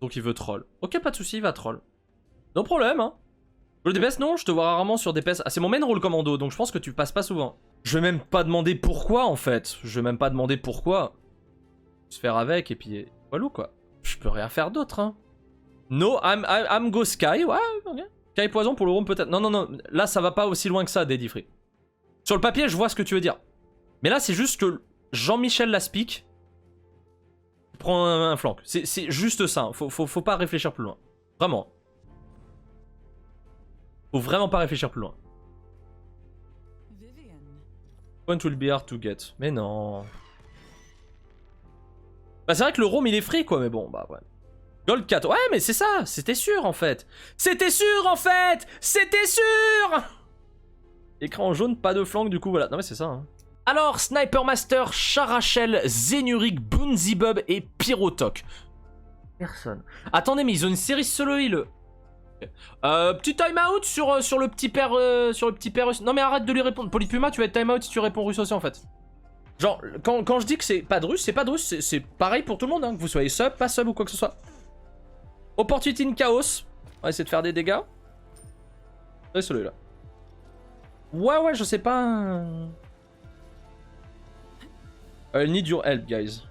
Donc il veut troll. Ok, pas de soucis, il va troll. No problème, hein. Le DPS, non, je te vois rarement sur DPS. Ah, c'est mon main role commando, donc je pense que tu passes pas souvent. Je vais même pas demander pourquoi, en fait. Je vais même pas demander pourquoi. Se faire avec, et puis voilà, quoi. Je peux rien faire d'autre, hein. No, I'm go Sky, ouais, ok. Sky poison pour le roam, peut-être. Non, non, non, là, ça va pas aussi loin que ça, Daddy Free. Sur le papier, je vois ce que tu veux dire. Mais là, c'est juste que Jean-Michel Laspic prend un flank. C'est juste ça, hein. Faut pas réfléchir plus loin. Vraiment. Faut vraiment pas réfléchir plus loin. Point will be hard to get. Mais non. Bah c'est vrai que le roam il est free quoi, mais bon, bah ouais. Gold 4, ouais mais c'est ça, c'était sûr en fait. C'était sûr en fait. C'était sûr. Écran jaune, pas de flank du coup, voilà. Non mais c'est ça, hein. Alors, Sniper Master, Charachel, Zenurik, Bunzibub et Pyrotok. Personne. Attendez, mais ils ont une série solo heal. Petit timeout sur le petit père russe. Non mais arrête de lui répondre. Polypuma, tu vas être timeout si tu réponds russe aussi en fait. Genre, quand je dis que c'est pas de russe, c'est pas de russe. C'est pareil pour tout le monde, hein, que vous soyez sub, pas sub ou quoi que ce soit. Opportunity in Chaos. On va essayer de faire des dégâts. C'est celui-là. Ouais, je sais pas. I need your help, guys.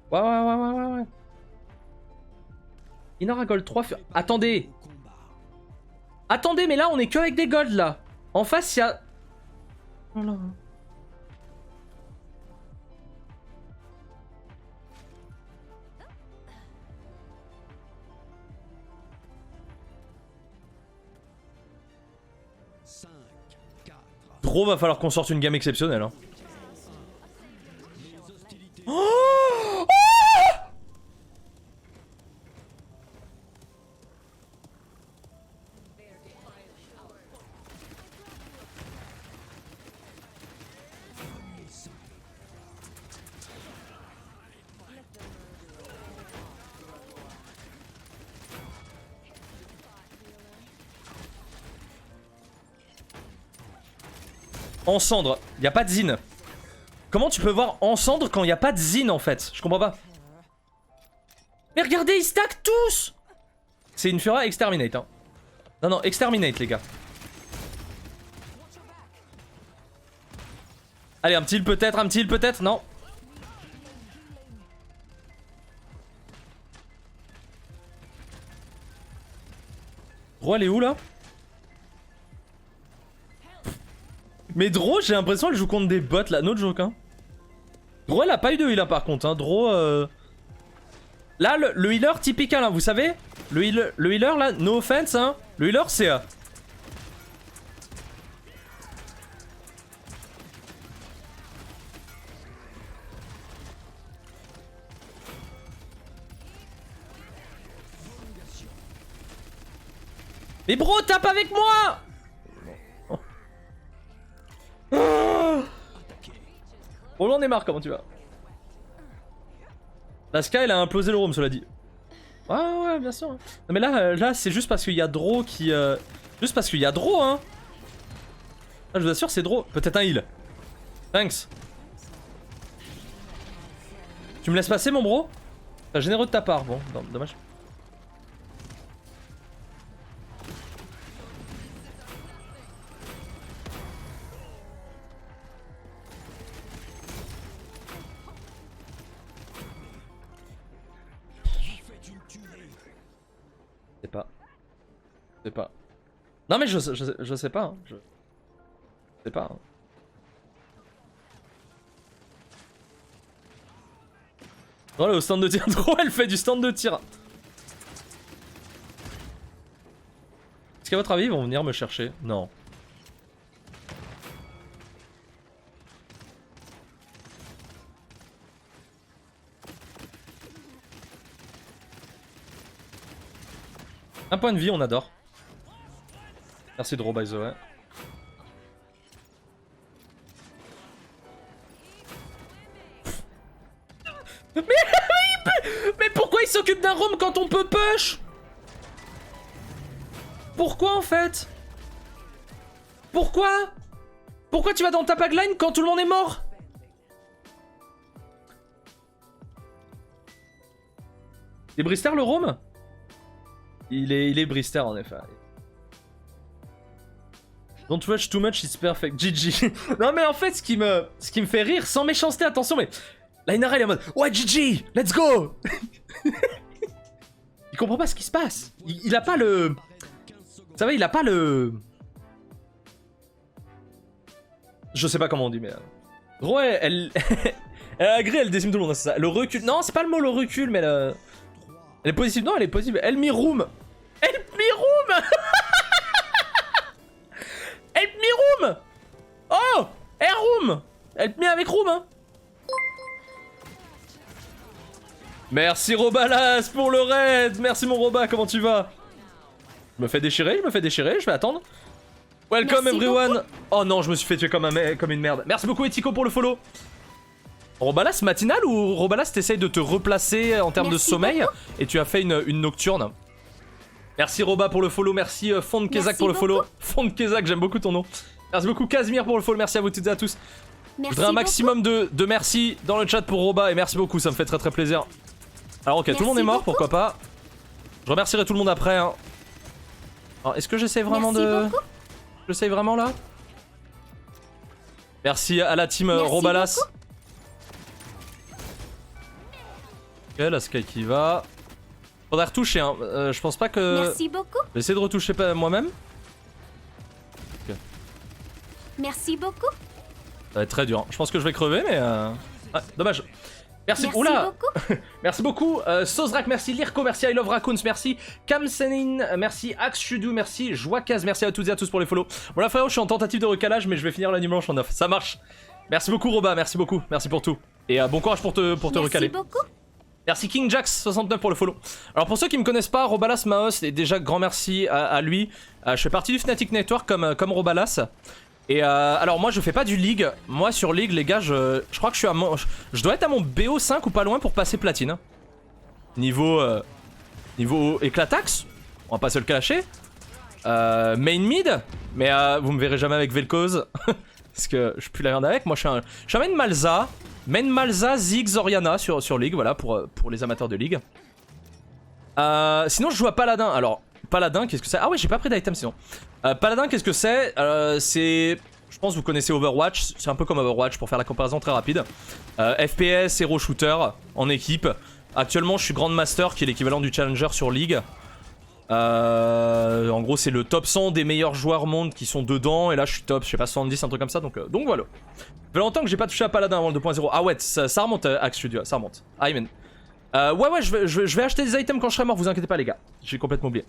Ouais. Inara Gold 3. Attendez. Attendez, mais là, on est que avec des golds, là. En face, il y a... Oh là. Gros, va falloir qu'on sorte une gamme exceptionnelle, hein. Oh, en cendre, y a pas de zine. Comment tu peux voir en cendre quand y a pas de zine en fait? Je comprends pas. Mais regardez, ils stackent tous. C'est une Fura Exterminate, hein. Non, Exterminate les gars. Allez, un petit heal peut-être, non. Dro, elle est où là? Mais Dro, j'ai l'impression qu'elle joue contre des bots là, no joke, hein. Dro, elle a pas eu de heal par contre, hein. Dro, là, le healer typical, hein, vous savez? Le healer là, no offense, hein. Le healer c'est... Mais bro, tape avec moi! Oh, on est marre, comment tu vas? La Sky, elle a implosé le roam, cela dit. Ouais, bien sûr. Non, mais là c'est juste parce qu'il y a Dro qui... Juste parce qu'il y a Dro, hein. Ah, je vous assure, c'est Dro. Peut-être un heal. Thanks. Tu me laisses passer, mon bro? C'est généreux de ta part. Bon, dommage. Je sais pas. Non mais je sais pas. Hein. Je sais pas. Hein. Voilà, au stand de tir. Trop, elle fait du stand de tir. Est-ce qu'à votre avis, ils vont venir me chercher? Non. Un point de vie, on adore. Merci Dro, by the way. Mais pourquoi il s'occupe d'un roam quand on peut push? Pourquoi en fait? Pourquoi? Pourquoi tu vas dans ta tagline quand tout le monde est mort? Et Brister le roam? Il est Brister en effet. Don't rush too much, it's perfect. GG. Non mais en fait, ce qui me fait rire, sans méchanceté, attention, mais Linara il est en mode ouais GG, let's go. Il comprend pas ce qui se passe. Il a pas le... Ça va, il a pas le... Je sais pas comment on dit, mais... Gros, elle agrée, elle décime tout le monde, c'est ça. Le recul... Non, c'est pas le mot le recul, mais le... Elle est positive, non, elle est positive. Help me room. Help me room. Help me room. Oh, air room. Help me avec room, hein. Merci Robalas pour le raid. Merci mon Roba, comment tu vas? Je me fais déchirer, je vais attendre. Welcome merci everyone beaucoup. Oh non, je me suis fait tuer comme une merde. Merci beaucoup Etiko pour le follow. Robalas matinal ou Robalas t'essayes de te replacer en termes de sommeil beaucoup. Et tu as fait une nocturne. Merci Roba pour le follow, merci Fond Kezak pour le follow. Fond Kezak, j'aime beaucoup ton nom. Merci beaucoup Casimir pour le follow, merci à vous toutes et à tous. Je voudrais un maximum de merci dans le chat pour Roba et merci beaucoup, ça me fait très très plaisir. Alors ok, merci tout le monde est mort, beaucoup. Pourquoi pas. Je remercierai tout le monde après. Hein. Alors est-ce que j'essaie vraiment beaucoup. J'essaie vraiment là. Merci à la team Robalas. Beaucoup. Ok, la Sky qui va. Faudrait retoucher, hein. Je pense pas que... Merci beaucoup. Je vais essayer de retoucher moi-même. Ok. Merci beaucoup. Ça va être très dur. Hein. Je pense que je vais crever, mais... Ah, dommage. Merci. Oula. Beaucoup. Merci beaucoup. Sozrak, merci. Lirko, merci. I Love Raccoons, merci. Kamsenin, merci. Axe Shudu, merci. Joakaz, merci à toutes et à tous pour les follow. Bon là frérot, je suis en tentative de recalage, mais je vais finir la nuit blanche en off. Ça marche. Merci beaucoup Roba, merci beaucoup. Merci pour tout. Et bon courage pour te recaler. Merci beaucoup. Merci KingJax69 pour le follow. Alors pour ceux qui me connaissent pas, Robalas Maos, et déjà grand merci à lui. Je fais partie du Fnatic Network comme Robalas. Et alors moi je fais pas du League. Moi sur League les gars je crois que je suis à je dois être à mon BO5 ou pas loin pour passer platine. Niveau éclatax, on va pas se le cacher. Main mid, mais vous me verrez jamais avec Vel'Koz. Parce que je pue la merde avec. Moi je suis un main Malza. Main Malza, Ziggs, Orianna sur League, voilà, pour les amateurs de League. Sinon, je joue à Paladin. Alors, Paladin, qu'est-ce que c'est? Ah ouais, j'ai pas pris d'item sinon. Paladin, qu'est-ce que c'est? C'est... Je pense que vous connaissez Overwatch. C'est un peu comme Overwatch, pour faire la comparaison très rapide. FPS, Hero Shooter, en équipe. Actuellement, je suis Grandmaster, qui est l'équivalent du Challenger sur League. En gros, c'est le top 100 des meilleurs joueurs monde qui sont dedans. Et là, je suis top, je sais pas, 70, un truc comme ça. Donc voilà. Ça fait longtemps que j'ai pas touché à Paladin avant le 2.0. Ah ouais, ça remonte Axe Studio, ça remonte. Amen. Ouais, je vais acheter des items quand je serai mort, vous inquiétez pas les gars. J'ai complètement oublié.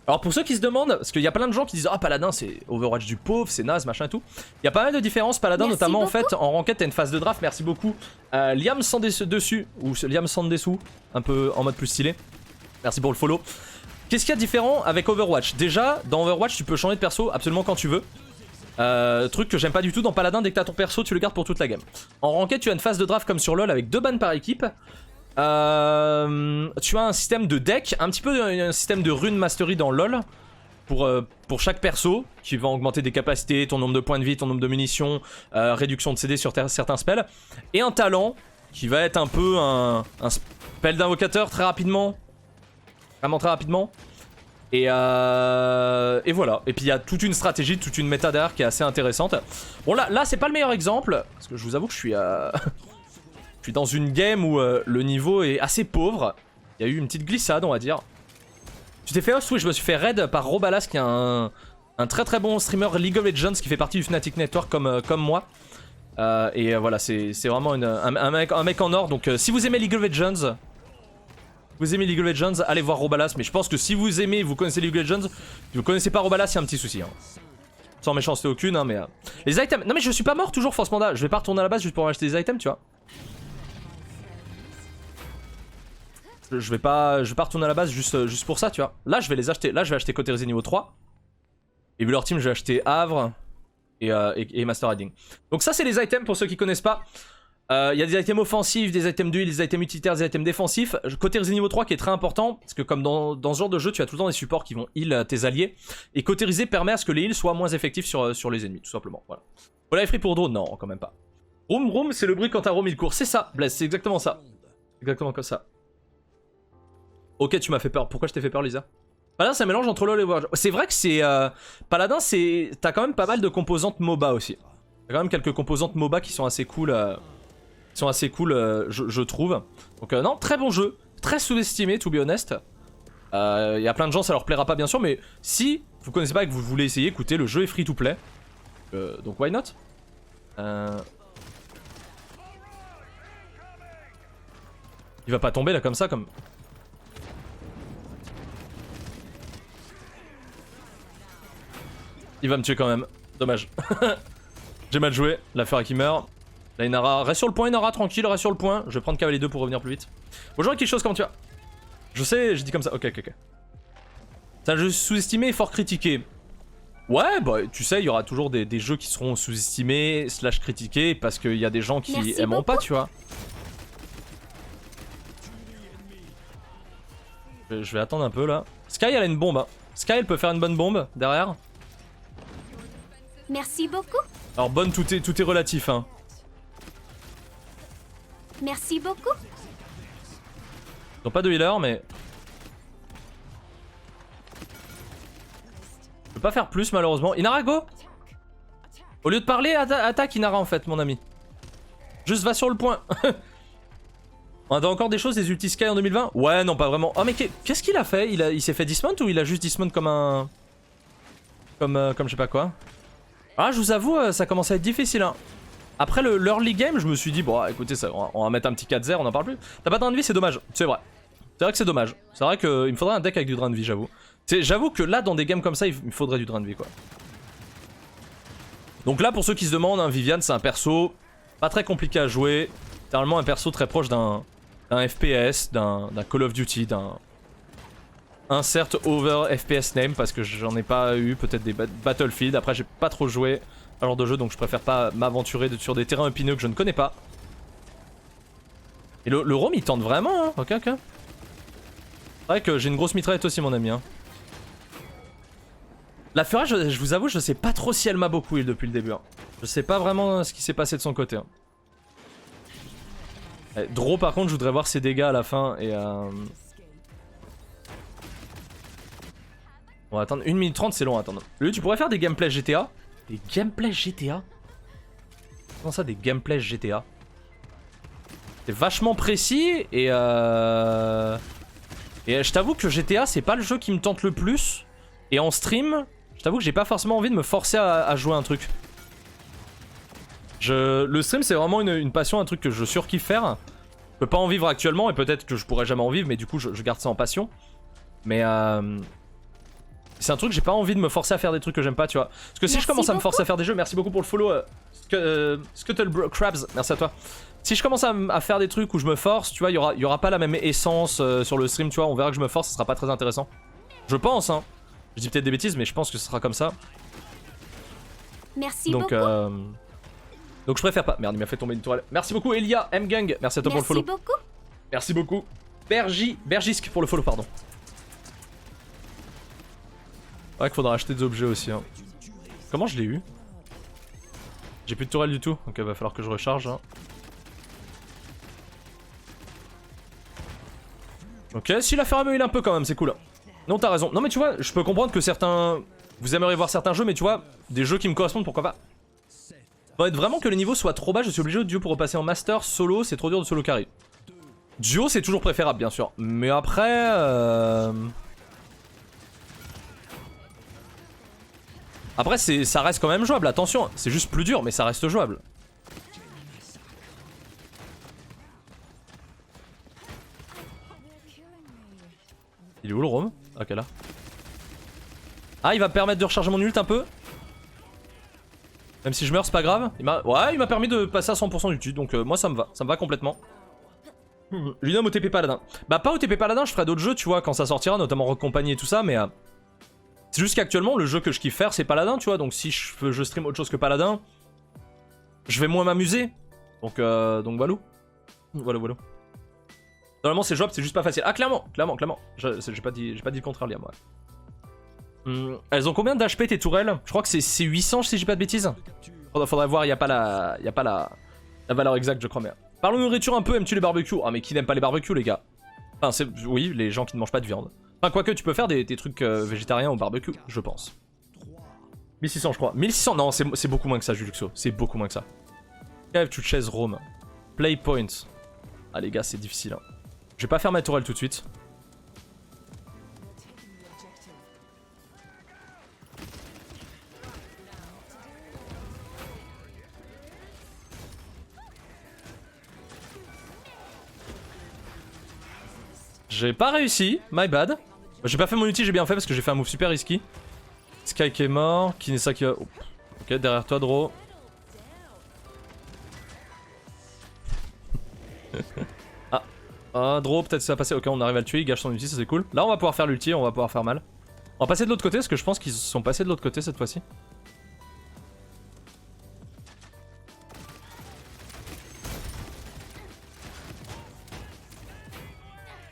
Alors pour ceux qui se demandent, parce qu'il y a plein de gens qui disent ah Paladin c'est Overwatch du pauvre, c'est naze, machin et tout. Il y a pas mal de différences, Paladin merci notamment beaucoup. En fait en ranked t'as une phase de draft, merci beaucoup. Liam sans dessus, ou Liam sans dessous, un peu en mode plus stylé. Merci pour le follow. Qu'est-ce qu'il y a de différent avec Overwatch? Déjà, dans Overwatch tu peux changer de perso absolument quand tu veux. Truc que j'aime pas du tout dans Paladin, dès que t'as ton perso tu le gardes pour toute la game. En ranked tu as une phase de draft comme sur LoL avec 2 bans par équipe. Tu as un système de deck, un petit peu un système de rune mastery dans LoL pour chaque perso qui va augmenter des capacités, ton nombre de points de vie, ton nombre de munitions, réduction de CD sur certains spells. Et un talent qui va être un peu un spell d'invocateur très rapidement. Vraiment très rapidement. Et voilà. Et puis il y a toute une stratégie, toute une méta derrière qui est assez intéressante. Bon là c'est pas le meilleur exemple, parce que je vous avoue que je suis dans une game où le niveau est assez pauvre. Il y a eu une petite glissade on va dire. Tu t'es fait host? Oui, je me suis fait raid par Robalas qui est un très très bon streamer League of Legends qui fait partie du Fnatic Network comme moi. Et voilà, c'est vraiment un mec en or. Donc si vous aimez League of Legends... allez voir Robalas, mais je pense que si vous aimez, vous connaissez League of Legends, si vous connaissez pas Robalas, il y a un petit souci. Hein. Sans méchanceté aucune, hein, mais... Les items... Non mais je suis pas mort toujours Force Panda, je vais pas retourner à la base juste pour acheter des items, tu vois. Je vais pas retourner à la base juste pour ça, tu vois. Là, je vais les acheter. Là, je vais acheter Coterizé niveau 3. Et vu leur team, je vais acheter Havre et Master Hiding. Donc ça, c'est les items pour ceux qui connaissent pas. Il y a des items offensifs, des items d'huile, des items utilitaires, des items défensifs. Coterizé niveau 3 qui est très important, parce que comme dans ce genre de jeu, tu as tout le temps des supports qui vont heal tes alliés. Et Coterizé permet à ce que les heals soient moins effectifs sur les ennemis, tout simplement. Voilà. Voilà, free pour drone, non, quand même pas. Roam, c'est le bruit quand un roam il court. C'est ça, Blaise, c'est exactement ça. Exactement comme ça. Ok, tu m'as fait peur. Pourquoi je t'ai fait peur, Lisa? Paladin, c'est un mélange entre LoL et Overwatch. C'est vrai que c'est... Paladin, c'est... T'as quand même pas mal de composantes MOBA aussi. T'as quand même quelques composantes MOBA qui sont assez cool, je trouve. Donc non, très bon jeu. Très sous-estimé, to be honest. Y a plein de gens, ça leur plaira pas bien sûr, mais si vous connaissez pas et que vous voulez essayer, écoutez, le jeu est free to play. Donc why not? Il va pas tomber là comme ça, comme... Il va me tuer quand même, dommage. J'ai mal joué, la Fera qui meurt. Là Inara, reste sur le point Inara, tranquille, reste sur le point. Je vais prendre cavalier 2 pour revenir plus vite. Bonjour quelque chose, comment tu vas? Je sais, je dis comme ça, ok. C'est un jeu sous-estimé et fort critiqué. Ouais, bah tu sais, il y aura toujours des jeux qui seront sous-estimés / critiqués parce qu'il y a des gens qui aimeront pas, tu vois. Je vais attendre un peu là. Sky elle a une bombe, hein. Sky elle peut faire une bonne bombe derrière. Merci beaucoup. Alors bonne, tout est relatif, hein. Merci beaucoup. Ils ont pas de healer mais... Je peux pas faire plus malheureusement. Inara go. Au lieu de parler, attaque Inara en fait mon ami. Juste va sur le point. On attend encore des choses, des ulti Sky en 2020? Ouais non pas vraiment. Oh mais qu'est-ce qu'il a fait? Il s'est fait dismount ou il a juste dismount comme un... Comme je sais pas quoi. Ah je vous avoue ça commence à être difficile hein. Après l'early game je me suis dit bon écoutez ça, on va mettre un petit 4-0, on en parle plus. T'as pas de drain de vie, c'est dommage, c'est vrai. C'est vrai que c'est dommage. C'est vrai qu'il me faudrait un deck avec du drain de vie, j'avoue. J'avoue que là dans des games comme ça il me faudrait du drain de vie quoi. Donc là pour ceux qui se demandent, hein, Viviane c'est un perso pas très compliqué à jouer. C'est normalement un perso très proche d'un FPS, d'un Call of Duty, d'un insert over FPS name parce que j'en ai pas eu, peut-être des Battlefield. Après j'ai pas trop joué à ce genre de jeu donc je préfère pas m'aventurer sur des terrains épineux que je ne connais pas. Et le roam il tente vraiment hein. Ok. C'est vrai que j'ai une grosse mitraillette aussi mon ami hein. La Fura je vous avoue je sais pas trop si elle m'a beaucoup heal depuis le début hein. Je sais pas vraiment ce qui s'est passé de son côté hein. Draw par contre je voudrais voir ses dégâts à la fin et on va attendre 1 minute 30 c'est long à attendre. Lui tu pourrais faire des gameplays GTA. Des gameplays GTA? Comment ça des gameplays GTA? C'est vachement précis et je t'avoue que GTA c'est pas le jeu qui me tente le plus. Et en stream, je t'avoue que j'ai pas forcément envie de me forcer à jouer un truc. Le stream c'est vraiment une passion, un truc que je surkiffe faire. Je peux pas en vivre actuellement et peut-être que je pourrais jamais en vivre mais du coup je garde ça en passion. Mais c'est un truc que j'ai pas envie de me forcer à faire des trucs que j'aime pas tu vois. Parce que si je commence à me forcer à faire des jeux, merci beaucoup pour le follow Scuttle Crabs, merci à toi. Si je commence à faire des trucs où je me force, tu vois, il y aura pas la même essence sur le stream, tu vois, on verra que je me force, ça sera pas très intéressant. Je pense hein. Je dis peut-être des bêtises mais je pense que ce sera comme ça. Merci donc, beaucoup. Donc je préfère pas. Merde, il m'a fait tomber une tourelle. Merci beaucoup Elia, M-Gang, merci à toi pour le follow. Merci beaucoup. Merci beaucoup. Bergisque pour le follow, pardon. Ouais qu'il faudra acheter des objets aussi hein. Comment je l'ai eu? J'ai plus de tourelle du tout, donc il va falloir que je recharge hein. Ok, si la Ferra me heal un peu quand même, c'est cool. Non t'as raison, non mais tu vois, je peux comprendre que certains... Vous aimeriez voir certains jeux mais tu vois, des jeux qui me correspondent pourquoi pas. Faut être vraiment que le niveau soit trop bas, je suis obligé de duo pour repasser en master, solo c'est trop dur de solo carry. Duo c'est toujours préférable bien sûr, mais après... Après ça reste quand même jouable, attention, c'est juste plus dur mais ça reste jouable. Il est où le roam? Ok là. Ah il va me permettre de recharger mon ult un peu. Même si je meurs c'est pas grave. Il m'a permis de passer à 100% d'ulti donc moi ça me va complètement. Lui nomme au TP Paladin. Bah pas au TP Paladin, je ferai d'autres jeux tu vois quand ça sortira, notamment Rock Company et tout ça mais... C'est juste qu'actuellement le jeu que je kiffe faire c'est Paladin tu vois, donc si je stream autre chose que Paladin, je vais moins m'amuser. Donc voilà. Voilà. Normalement c'est jouable, c'est juste pas facile. Ah clairement. J'ai pas dit le contraire Liam ouais. Elles ont combien d'HP tes tourelles? Je crois que c'est 800 si j'ai pas de bêtises. Faudrait voir, y a pas la valeur exacte je crois mais... Parlons de nourriture un peu, aimes-tu les barbecues? Ah mais qui n'aime pas les barbecues les gars? Enfin, oui, les gens qui ne mangent pas de viande. Enfin, quoique tu peux faire des trucs végétariens au barbecue, je pense. 1600 je crois. 1600, non, c'est beaucoup moins que ça, Juluxo. C'est beaucoup moins que ça. Cave to chase Rome. Play point. Ah les gars, c'est difficile. Hein. Je vais pas faire ma tourelle tout de suite. J'ai pas réussi, my bad. J'ai pas fait mon ulti, j'ai bien fait parce que j'ai fait un move super risky. Sky qui est mort, Kinessa qui va... Oh. Ok, derrière toi, Dro. Ah, Dro, peut-être ça va passer. Ok, on arrive à le tuer, il gâche son ulti, ça c'est cool. Là, on va pouvoir faire l'ulti, on va pouvoir faire mal. On va passer de l'autre côté parce que je pense qu'ils sont passés de l'autre côté cette fois-ci.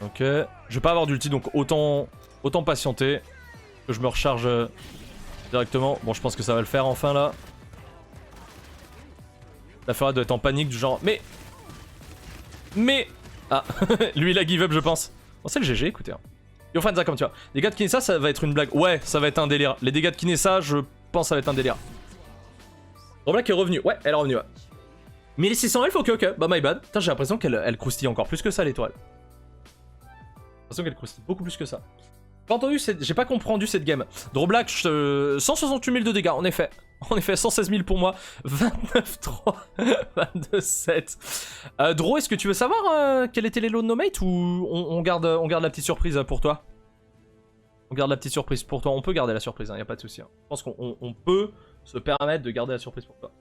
Ok, je vais pas avoir d'ulti donc autant patienter. Que je me recharge directement. Bon, je pense que ça va le faire enfin là. La Fera doit être en panique du genre. Mais. Ah, lui il a give up, je pense. Bon, c'est le GG, écoutez. Hein. Yofanza, comme tu vois. Les dégâts de Kinessa, ça va être une blague. Ouais, ça va être un délire. Les dégâts de Kinessa, je pense ça va être un délire. Roblack est revenu. Ouais, elle est revenue. Ouais. 1600 elfes, ok. Bah, my bad. Putain, j'ai l'impression qu'elle croustille encore plus que ça, l'étoile. J'ai l'impression qu'elle croustille beaucoup plus que ça. Pas entendu, j'ai pas comprendu cette game. Droblack, 168 000 de dégâts, en effet. En effet, 116 000 pour moi. 29-3, 22-7. Dro, est-ce que tu veux savoir quel était les lots de nos mates ou on garde la petite surprise pour toi? On garde la petite surprise pour toi. On peut garder la surprise, y a pas de souci. Hein. Je pense qu'on peut se permettre de garder la surprise pour toi.